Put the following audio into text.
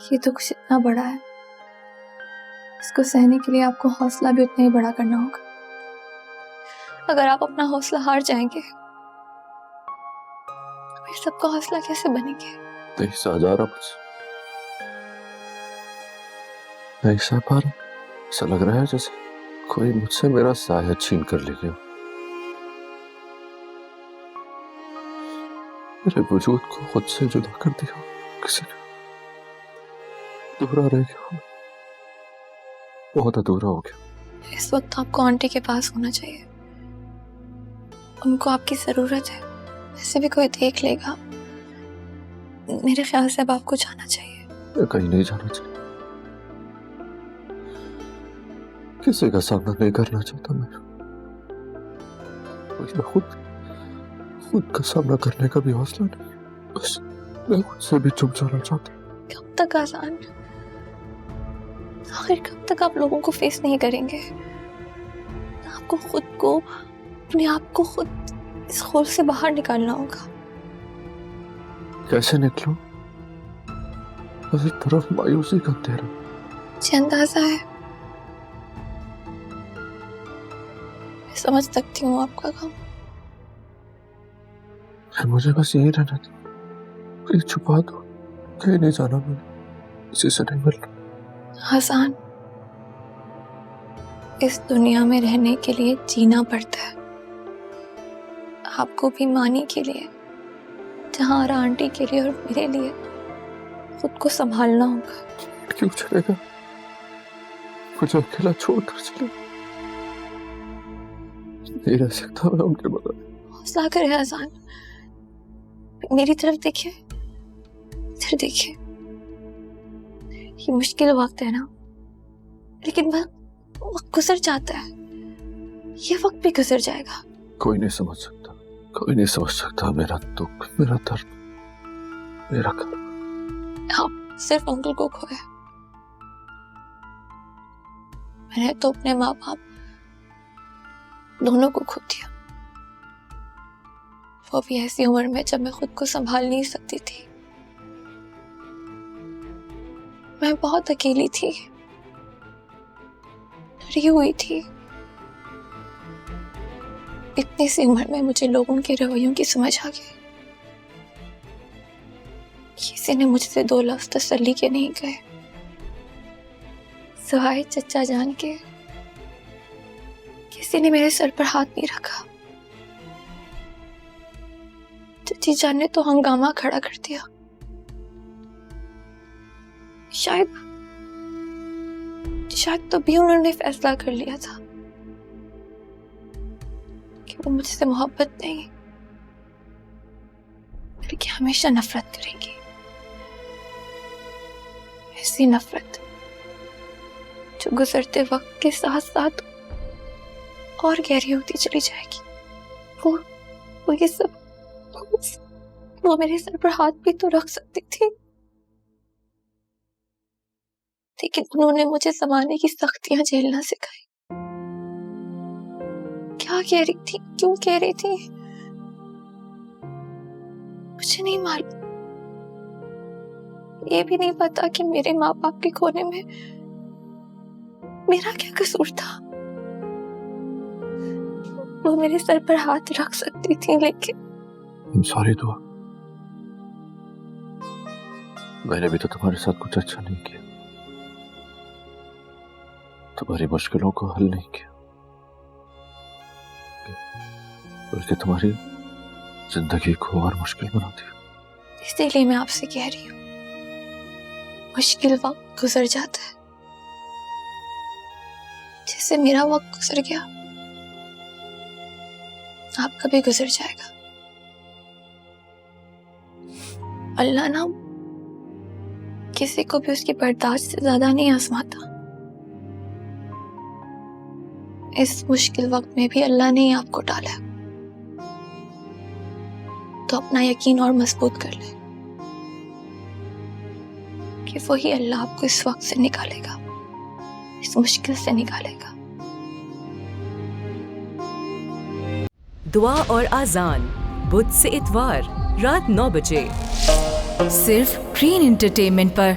ये दुख जितना बड़ा है, इसको सहने के लिए आपको हौसला भी उतना ही बड़ा करना होगा। अगर आप अपना हौसला हार जाएंगे तो फिर सबका हौसला कैसे बनेंगे? नहीं सह जा रहा मुझसे, नहीं सह पा रहा। ऐसा लग रहा है जैसे कोई मुझसे मेरा साया छीन कर ले गया। मेरे वजूद को खुद से जुदा कर दिया किसी ने। अधूरा रह गया, बहुत अधूरा हो गया। इस वक्त आपको आंटी के पास होना चाहिए, उनको आपकी जरूरत है। वैसे भी कोई देख लेगा। मेरे ख्याल से अब आपको जाना चाहिए। मैं कहीं नहीं जाना चाहिए, किसी का सामना नहीं करना चाहता मैं। मुझे खुद का सामना करने का भी हौसला नहीं, बस मैं खुद से भी चुप जाना चाहता। कब तक आसान? आखिर कब तक आप लोगों को फेस नहीं करेंगे? आपको खुद को, अपने आप को खुद इस खोल से बाहर निकालना होगा। कैसे निकलूं? बस एक तरफ मायूसी का अंधेरा। मुझे अंदाजा है, मैं समझ सकती हूँ आपका गम। मुझे बस यही रहना था, कहीं छुपा दो, कहीं नहीं जाना, मैंने किसी से नहीं मिलना। हसन, इस दुनिया में रहने के लिए जीना पड़ता है। आपको भी मानी के लिए, जहाँ और आंटी के लिए और मेरे लिए खुद को संभालना होगा। क्यों चलेगा? मुझे अकेला छोड़कर चले, नहीं रह सकता मैं उनके बगैर। हौसला करें हसन, मेरी तरफ देखिए, इधर देखिए। ये मुश्किल वक्त है ना, लेकिन वक्त गुजर जाता है। ये वक्त भी गुजर जाएगा। कोई नहीं समझ सकता, कोई नहीं समझ सकता मेरा दुख, मेरा दर्द, मेरा कर्म। आप सिर्फ अंकल को खोया, मैंने तो अपने माँ बाप दोनों को खो दिया। वो भी ऐसी उम्र में जब मैं खुद को संभाल नहीं सकती थी। मैं बहुत अकेली थी, डरी हुई थी। इतनी सी उम्र में मुझे लोगों के रवैयों की समझ आ गई। किसी ने मुझसे 2 लफ्ज तसल्ली के नहीं कहे, सिवाय चचा जान के किसी ने मेरे सर पर हाथ नहीं रखा। चची जान ने तो हंगामा खड़ा कर दिया। शायद तो भी उन्होंने फैसला कर लिया था कि वो मुझसे मोहब्बत नहीं बल्कि हमेशा नफरत करेंगी। ऐसी नफरत जो गुजरते वक्त के साथ साथ और गहरी होती चली जाएगी। वो ये सब, वो मेरे सर पर हाथ भी तो रख सकती थी, लेकिन उन्होंने मुझे जमाने की सख्तियां झेलना सिखाई। क्या कह रही थी, क्यों कह रही थी, मुझे नहीं मालूम। ये भी नहीं पता कि मेरे माँ बाप के खोने में मेरा क्या कसूर था। वो मेरे सर पर हाथ रख सकती थी, लेकिन सॉरी दुआ, मैंने भी तो तुम्हारे साथ कुछ अच्छा नहीं किया, तुम्हारी मुश्किलों को हल नहीं किया, बल्कि तुम्हारी जिंदगी को और मुश्किल बना दिया। इसीलिए मैं आपसे कह रही हूँ, मुश्किल वक्त गुजर जाता है, जैसे मेरा वक्त गुजर गया, आपका भी गुजर जाएगा। अल्लाह ना किसी को भी उसकी बर्दाश्त से ज्यादा नहीं आजमाता। इस मुश्किल वक्त में भी अल्लाह ने ही आपको डाला, तो अपना यकीन और मजबूत कर ले कि वही अल्लाह आपको इस वक्त से निकालेगा, इस मुश्किल से निकालेगा। दुआ और आजान बुध से इतवार रात 9 बजे सिर्फ ग्रीन एंटरटेनमेंट पर।